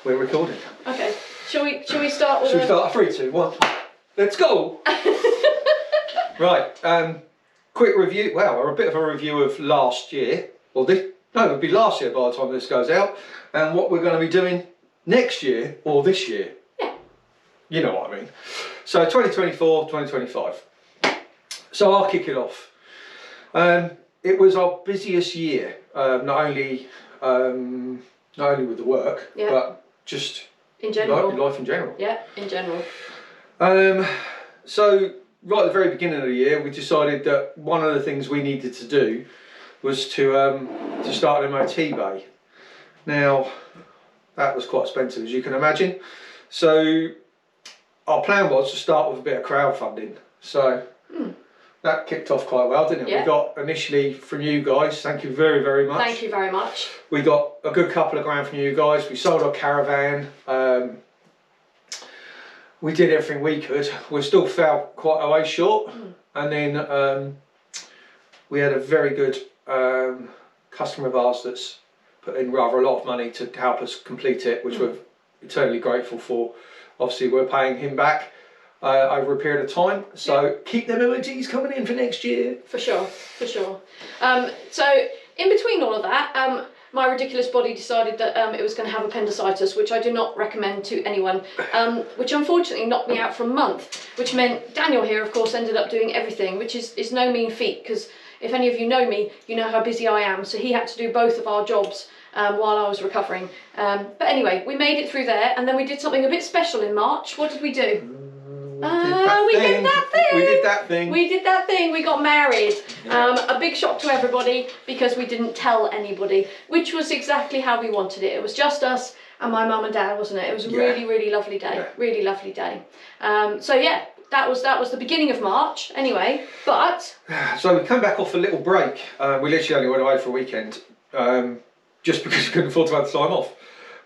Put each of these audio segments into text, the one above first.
We're recording. Okay. Shall we start with? Shall we start? 3, 2, 1. Let's go. Right. Quick review. Well, a bit of a review of last year. Well, it'll be last year by the time this goes out, and what we're going to be doing next year or this year. Yeah. You know what I mean. So 2024, 2025. So I'll kick it off. It was our busiest year, not only with the work, yeah, but just in general. Life in general. Yeah, in general. So right at the very beginning of the year, we decided that one of the things we needed to do was to start an MOT bay. Now, that was quite expensive, as you can imagine. So our plan was to start with a bit of crowdfunding. So that kicked off quite well, didn't it? Yeah. We got initially from you guys, thank you very, very much. Thank you very much. We got a good couple of grand from you guys. We sold our caravan. We did everything we could. We still fell quite a way short. And then we had a very good customer of ours that's put in rather a lot of money to help us complete it, which we're eternally grateful for. Obviously, we're paying him back over a period of time. So keep them MOTs coming in for next year. For sure, for sure. So in between all of that, my ridiculous body decided that it was going to have appendicitis, which I do not recommend to anyone, which unfortunately knocked me out for a month, which meant Daniel here, of course, ended up doing everything, which is no mean feat, because if any of you know me, you know how busy I am. So he had to do both of our jobs while I was recovering. But anyway, we made it through there, and then we did something a bit special in March. What did we do? We did that thing. We got married. A big shock to everybody because we didn't tell anybody, which was exactly how we wanted it. It was just us and my mum and dad, wasn't it? It was a really, really lovely day. Yeah. Really lovely day. So yeah, that was the beginning of March. Anyway, but so we come back off a little break. We literally only went away for a weekend, just because we couldn't afford to have the time off.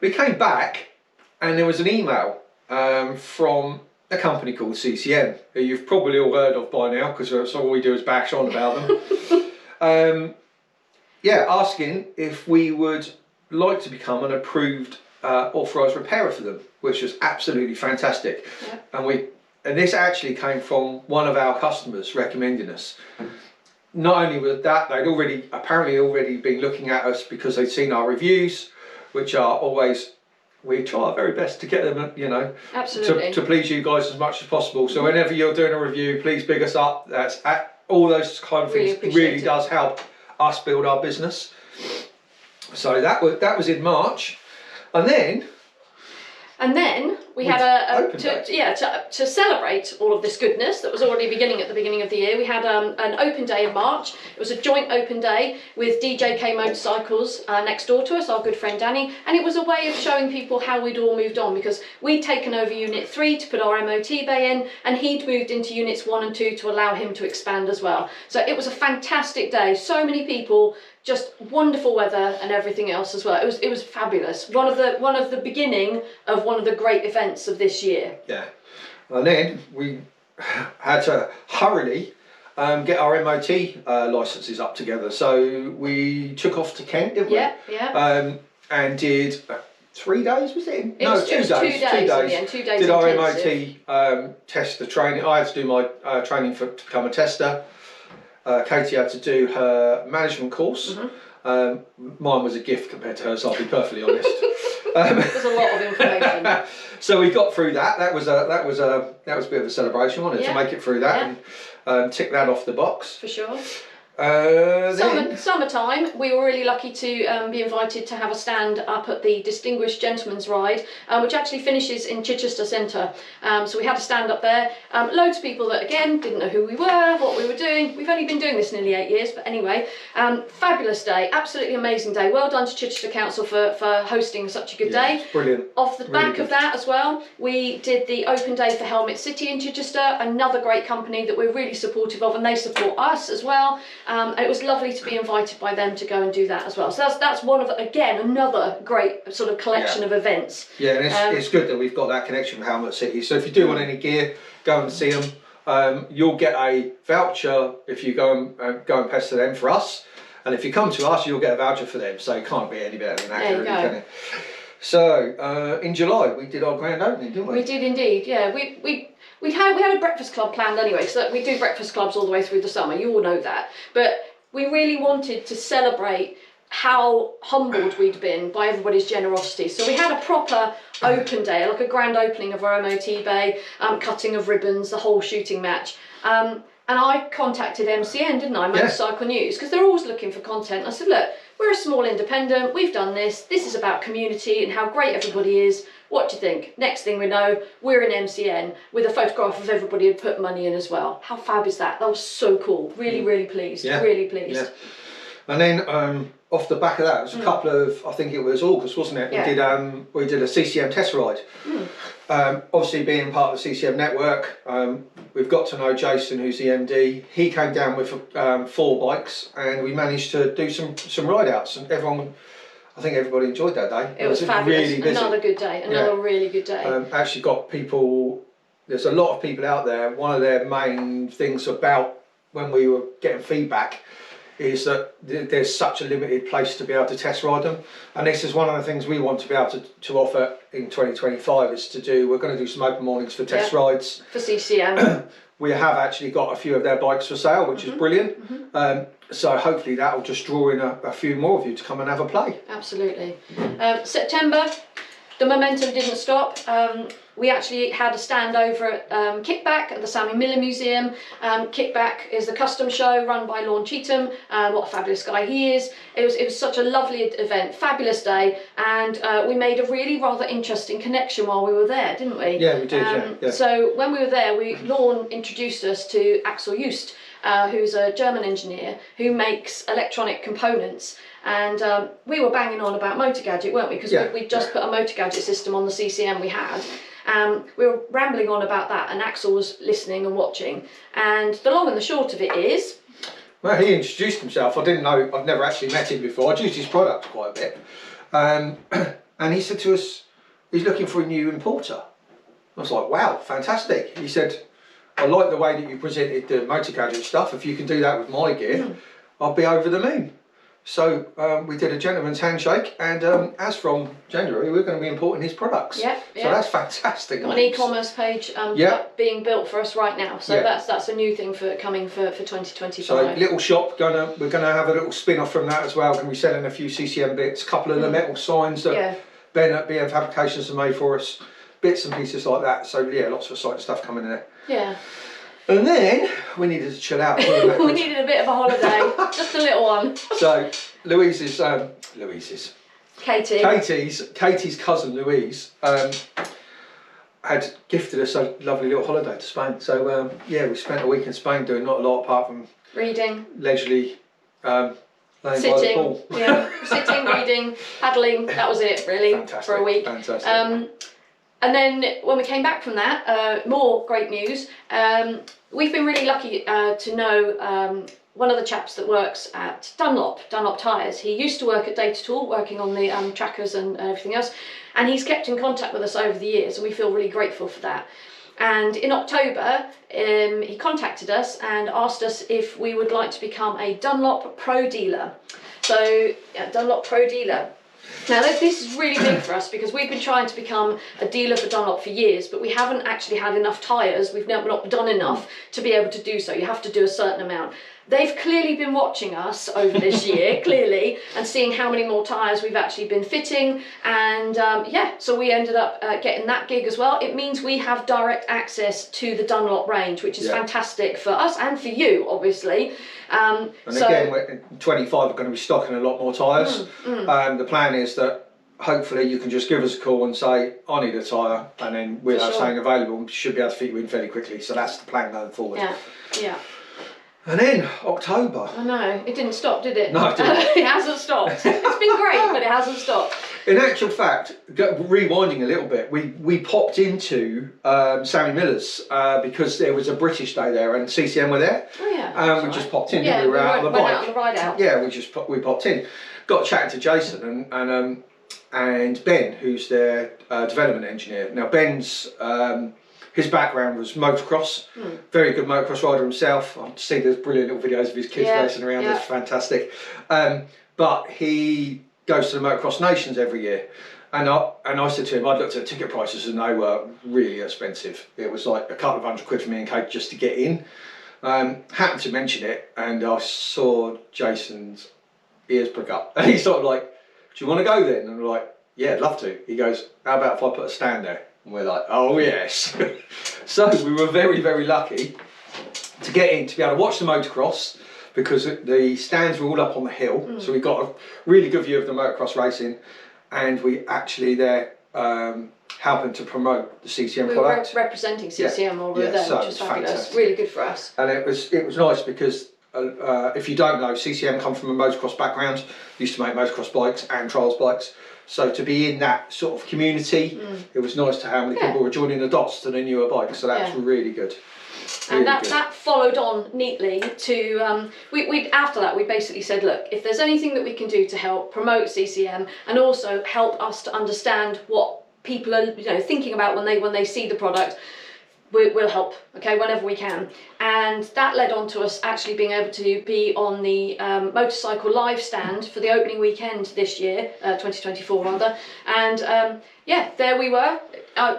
We came back, and there was an email from a company called CCM, who you've probably all heard of by now, because that's all we do is bash on about them. Asking if we would like to become an approved authorised repairer for them, which was absolutely fantastic. Yeah. And this actually came from one of our customers recommending us. Not only was that, they'd apparently been looking at us because they'd seen our reviews, which are always, we try our very best to get them, you know, to please you guys as much as possible. So whenever you're doing a review, please big us up. That's all those kind of things really does help us build our business. So that was in March, and then we had to celebrate all of this goodness that was already beginning at the beginning of the year. We had an open day in March. It was a joint open day with DJK Motorcycles next door to us, our good friend Danny, and it was a way of showing people how we'd all moved on, because we'd taken over Unit 3 to put our MOT bay in, and he'd moved into Units 1 and 2 to allow him to expand as well. So it was a fantastic day. So many people, just wonderful weather and everything else as well. It was fabulous. One of the beginning of one of the great events of this year. Yeah, and then we had to hurriedly get our MOT licences up together. So we took off to Kent, didn't we? Yeah. And did 3 days, was it? It was 2 days. 2 days. 2 days. Did our MOT test the training. I had to do my training to become a tester. Katie had to do her management course. Mine was a gift compared to hers, I'll be perfectly honest. There's a lot of information. So we got through that. That was a bit of a celebration, wasn't it, to make it through that and tick that off the box. For sure. Summertime, we were really lucky to be invited to have a stand up at the Distinguished Gentleman's Ride, which actually finishes in Chichester Centre. So we had a stand up there. Loads of people that, again, didn't know who we were, what we were doing. We've only been doing this nearly 8 years, but anyway, fabulous day, absolutely amazing day. Well done to Chichester Council for hosting such a good day. Brilliant. Off the back of that as well, we did the open day for Helmet City in Chichester, another great company that we're really supportive of, and they support us as well. And it was lovely to be invited by them to go and do that as well. So that's one of, again, another great sort of collection of events. Yeah, and it's good that we've got that connection with Helmet City. So if you do want any gear, go and see them. You'll get a voucher if you go and pester them for us. And if you come to us, you'll get a voucher for them. So it can't be any better than that, really, can it? So in July we did our grand opening, didn't we? We did indeed, yeah. We had a breakfast club planned anyway, so we do breakfast clubs all the way through the summer, you all know that. But we really wanted to celebrate how humbled we'd been by everybody's generosity. So we had a proper open day, like a grand opening of our MOT bay, cutting of ribbons, the whole shooting match. And I contacted MCN, didn't I, Motorcycle News, because they're always looking for content. I said, look, we're a small independent, we've done this is about community and how great everybody is. What do you think? Next thing we know, we're in MCN with a photograph of everybody who'd put money in as well. How fab is that? That was so cool. Really, really pleased. Yeah. Really pleased. Yeah. And then off the back of that, it was a couple of, I think it was August, wasn't it? Yeah. We did a CCM test ride. Obviously being part of the CCM network, we've got to know Jason, who's the MD. He came down with 4 bikes and we managed to do some ride outs, and I think everybody enjoyed that day. It was fabulous. Really busy. Another good day. Another really good day. Actually got people, there's a lot of people out there. One of their main things about when we were getting feedback is that there's such a limited place to be able to test ride them, and this is one of the things we want to be able to offer in 2025 is we're going to do some open mornings for test rides. For CCM. We have actually got a few of their bikes for sale, which is brilliant. So hopefully that will just draw in a few more of you to come and have a play. Absolutely. September, the momentum didn't stop. We actually had a stand over at Kickback at the Sammy Miller Museum. Kickback is a custom show run by Lorne Cheetham. What a fabulous guy he is. It was such a lovely event, fabulous day, and we made a really rather interesting connection while we were there, didn't we? Yeah, we did, yeah. So when we were there, Lorne introduced us to Axel Just, who's a German engineer who makes electronic components. And we were banging on about Motor Gadget, weren't we? Because we just put a Motor Gadget system on the CCM we had. We were rambling on about that, and Axel was listening and watching. And the long and the short of it is... Well, he introduced himself. I didn't know, I've never actually met him before. I'd used his product quite a bit. And he said to us, he's looking for a new importer. I was like, wow, fantastic. He said, I like the way that you presented the Motor Gadget stuff. If you can do that with my gear, I'll be over the moon. So we did a gentleman's handshake, and as from January, we're going to be importing his products. So that's fantastic. Got an e-commerce page being built for us right now. So that's a new thing coming for 2025. So little shop, we're gonna have a little spin-off from that as well. Going to be selling a few CCM bits, a couple of the metal signs that Ben at BM Fabrications have made for us, bits and pieces like that. So yeah, lots of exciting stuff coming in there. Yeah. And then we needed to chill out. We needed a bit of a holiday, just a little one. So Katie's cousin Louise had gifted us a lovely little holiday to Spain. So we spent a week in Spain doing not a lot apart from reading, leisurely laying by the pool. Sitting, reading, paddling. That was it really. Fantastic, for a week. Fantastic. And then when we came back from that, more great news. We've been really lucky to know one of the chaps that works at Dunlop Tyres. He used to work at Data Tool, working on the trackers and everything else, and he's kept in contact with us over the years, and we feel really grateful for that. And in October, he contacted us and asked us if we would like to become a Dunlop Pro dealer. So, Dunlop Pro dealer. Now this is really big for us because we've been trying to become a dealer for Dunlop for years, but we haven't actually had enough tyres. We've not done enough to be able to do so. You have to do a certain amount. They've clearly been watching us over this year, clearly, and seeing how many more tyres we've actually been fitting. And so we ended up getting that gig as well. It means we have direct access to the Dunlop range, which is fantastic for us and for you, obviously. And again, in 25 we're going to be stocking a lot more tyres. The plan is that hopefully you can just give us a call and say, I need a tyre, and then we'll have something available and should be able to fit you in fairly quickly. So that's the plan going forward. Yeah. And then October. I know, it didn't stop, did it? No, it didn't. It hasn't stopped. It's been great, but it hasn't stopped. In actual fact, rewinding a little bit, we popped into Sammy Miller's because there was a British day there and CCM were there. Oh yeah. We just popped in. We were out on the bike. Out on the ride out. Yeah, we popped in. Got chatting to Jason and Ben, who's their development engineer. Now Ben's his background was motocross, very good motocross rider himself. I've seen those brilliant little videos of his kids racing around, it's fantastic. But he goes to the Motocross Nations every year. And I said to him, I looked at ticket prices and they were really expensive. It was like a couple of £100 for me and Kate just to get in. Happened to mention it, and I saw Jason's ears prick up. And he's sort of like, do you want to go then? And we're like, yeah, I'd love to. He goes, how about if I put a stand there? And we're like, oh yes. So we were very, very lucky to get in, to be able to watch the motocross, because the stands were all up on the hill. So we got a really good view of the motocross racing, and we actually there helping to promote the CCM product. We were representing CCM while we were there, so which was fabulous. fantastic. Really good for us. And it was nice because if you don't know, CCM come from a motocross background, used to make motocross bikes and trials bikes. So to be in that sort of community, it was nice to how many people were joining the dots to the newer bikes. So that was really good. And that followed on neatly to, we after that we basically said, look, if there's anything that we can do to help promote CCM and also help us to understand what people are thinking about when they see the product, we'll help, okay, whenever we can. And that led on to us actually being able to be on the motorcycle live stand for the opening weekend this year, 2024 rather. And yeah, there we were,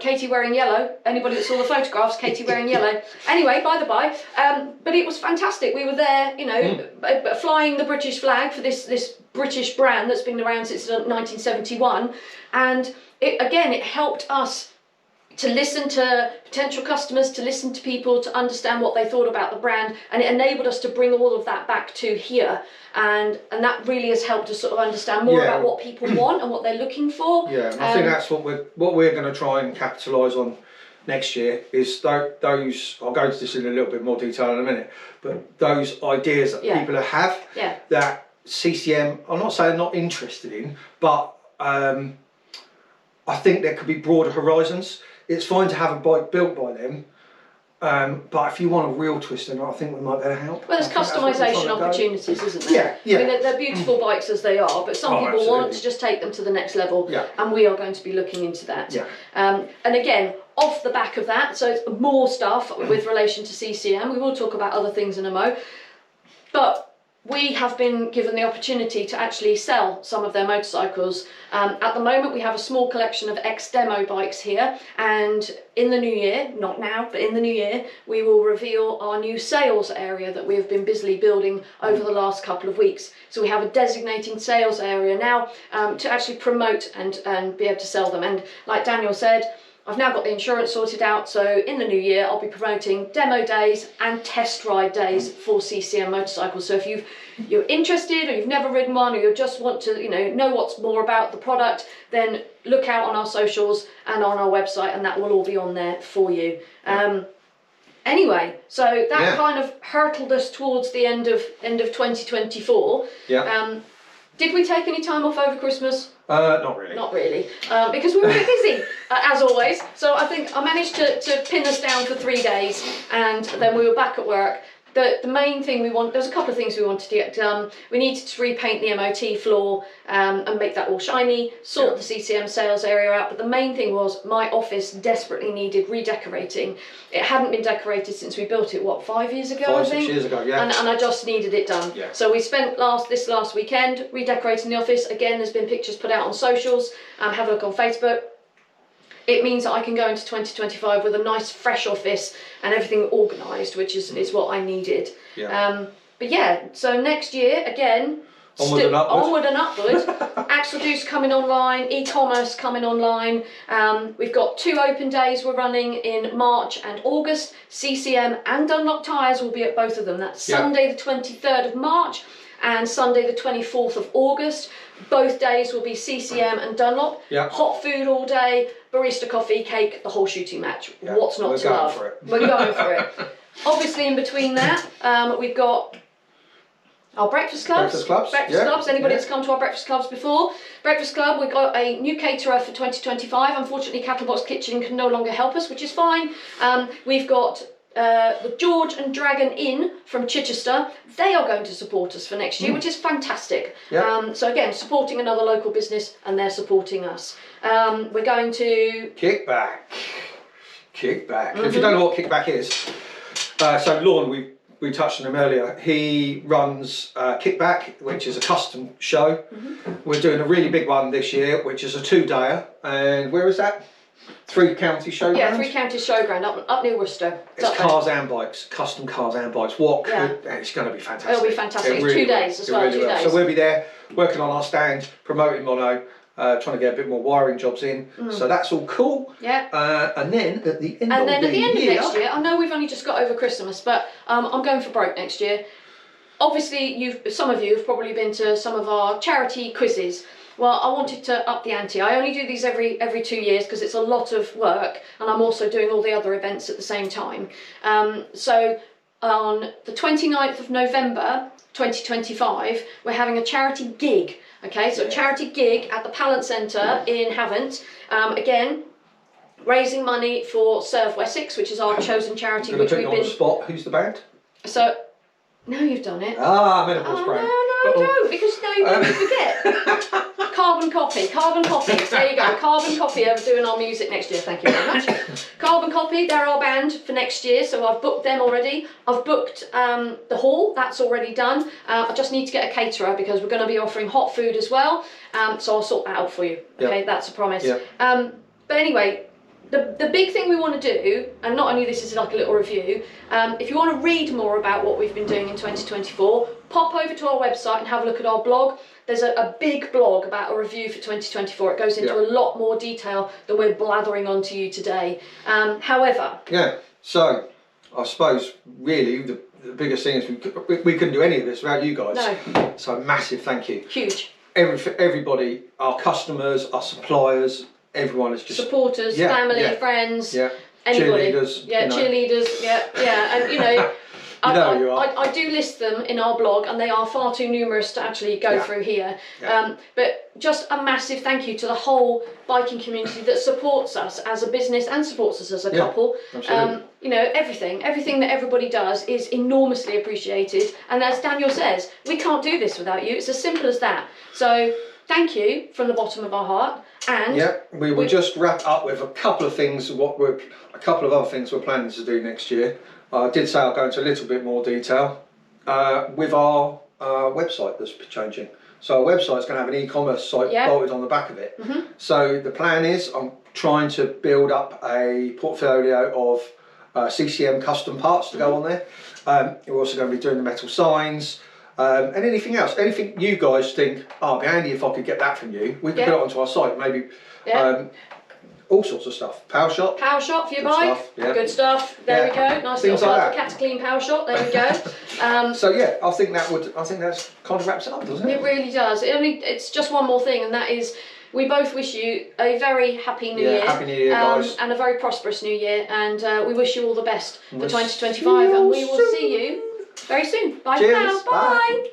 Katy wearing yellow. Anybody that saw the photographs, Katy wearing yellow. Anyway, by the by, but it was fantastic. We were there, flying the British flag for this British brand that's been around since 1971. And it helped us to listen to potential customers, to listen to people, to understand what they thought about the brand, and it enabled us to bring all of that back to here, and that really has helped us sort of understand more about what people want and what they're looking for. Yeah, I think that's what we're going to try and capitalise on next year is those. I'll go into this in a little bit more detail in a minute, but those ideas that people have that CCM, I'm not saying not interested in, but I think there could be broader horizons. It's fine to have a bike built by them, but if you want a real twist, then I think we might better help. Well, there's customisation opportunities, isn't there? Yeah. I mean, they're beautiful bikes as they are, but some people want to just take them to the next level, and we are going to be looking into that. And again, off the back of that, so it's more stuff with relation to CCM. We will talk about other things in a mo, but we have been given the opportunity to actually sell some of their motorcycles. At the moment we have a small collection of ex-demo bikes here, and in the new year, not now, but in the new year, we will reveal our new sales area that we have been busily building over the last couple of weeks. So we have a designated sales area now to actually promote and be able to sell them. And like Daniel said, I've now got the insurance sorted out, so in the new year I'll be promoting demo days and test ride days for CCM motorcycles. So if you're interested, or you've never ridden one, or you just want to know what's more about the product, then look out on our socials and on our website, and that will all be on there for you. Anyway, so that kind of hurtled us towards the end of 2024. Did we take any time off over Christmas? Not really. Not really, because we were a bit busy, as always. So I think I managed to pin us down for 3 days, and then we were back at work. The main thing there's a couple of things we wanted to get done. We needed to repaint the MOT floor and make that all shiny, sort the CCM sales area out, but the main thing was my office desperately needed redecorating. It hadn't been decorated since we built it, 5 years ago, I think? 6 years ago, and I just needed it done. So we spent this last weekend redecorating the office. Again, there's been pictures put out on socials, have a look on Facebook. It means that I can go into 2025 with a nice fresh office and everything organised, which is what I needed. But yeah, so next year, again, onward and upward. Axle Juice coming online, e-commerce coming online. We've got 2 open days we're running in March and August. CCM and Dunlop tyres will be at both of them. That's Sunday the 23rd of March and Sunday the 24th of August. Both days will be CCM and Dunlop. Hot food all day, barista coffee, cake, the whole shooting match. What's not to love? We're going for it. Obviously in between that, we've got our breakfast clubs. Anybody that's come to our breakfast clubs before? Breakfast club, we've got a new caterer for 2025. Unfortunately, Cattlebox Kitchen can no longer help us, which is fine. We've got the George and Dragon Inn from Chichester. They are going to support us for next year, which is fantastic. So again, supporting another local business, and they're supporting us. We're going to Kickback. If you don't know what Kickback is, so Lorne, we touched on him earlier. He runs Kickback, which is a custom show. We're doing a really big one this year, which is a 2-dayer. And where is that? 3 county showground? Yeah, 3 county showground up near Worcester. It's cars and bikes, custom cars and bikes. What could, it's going to be fantastic. It'll be fantastic. It's really 2 days as well, really 2 days. So we'll be there working on our stand, promoting Mono, trying to get a bit more wiring jobs in. So that's all cool. Yeah. And then at the end of next year, I know we've only just got over Christmas, but I'm going for Brough next year. Obviously, some of you have probably been to some of our charity quizzes. Well, I wanted to up the ante. I only do these every 2 years because it's a lot of work, and I'm also doing all the other events at the same time. So on the 29th of November 2025, we're having a charity gig. Okay, so a charity gig at the Pallant Centre in Havant. Again, raising money for Serve Wessex, which is our chosen charity. I'm going to put you on the spot. Who's the band? So, now you've done it. Menopause brand. No, don't, because now you make me forget. Carbon Copy. There you go. Carbon Copy are doing our music next year. Thank you very much. Carbon Copy, they're our band for next year, so I've booked them already. I've booked the hall, that's already done. I just need to get a caterer because we're going to be offering hot food as well. So I'll sort that out for you. Okay, that's a promise. But anyway, the big thing we want to do, and not only this is like a little review, if you want to read more about what we've been doing in 2024, pop over to our website and have a look at our blog. There's a big blog about a review for 2024. It goes into a lot more detail than we're blathering on to you today. However... Yeah, so I suppose really the biggest thing is we couldn't do any of this without you guys. No. So massive thank you. Huge. Everybody, our customers, our suppliers, everyone is just... Supporters, family, friends, anybody. Cheerleaders. Yeah, cheerleaders, and you know... I do list them in our blog, and they are far too numerous to actually go through here. But just a massive thank you to the whole biking community that supports us as a business and supports us as a couple. You know, everything that everybody does is enormously appreciated. And as Daniel says, we can't do this without you. It's as simple as that. So thank you from the bottom of our heart. And we will just wrap up with a couple of things. A couple of other things we're planning to do next year. I did say I'll go into a little bit more detail with our website that's changing. So our website's going to have an e-commerce site bolted on the back of it. So the plan is I'm trying to build up a portfolio of CCM custom parts to go on there. We're also going to be doing the metal signs and anything else. Anything you guys think, it'd be handy if I could get that from you. We could put it onto our site, maybe. All sorts of stuff. Power shot. Power shot for your bike. Good stuff. There we go. Nice things little like Cataclean power shot. There we go. So I think that's kind of wraps it up, doesn't it? It really does. It's just one more thing, and that is we both wish you a very happy New Year. Happy New Year, guys. And a very prosperous New Year. And we wish you all the best for 2025. And we will see you very soon. Bye for now. Bye.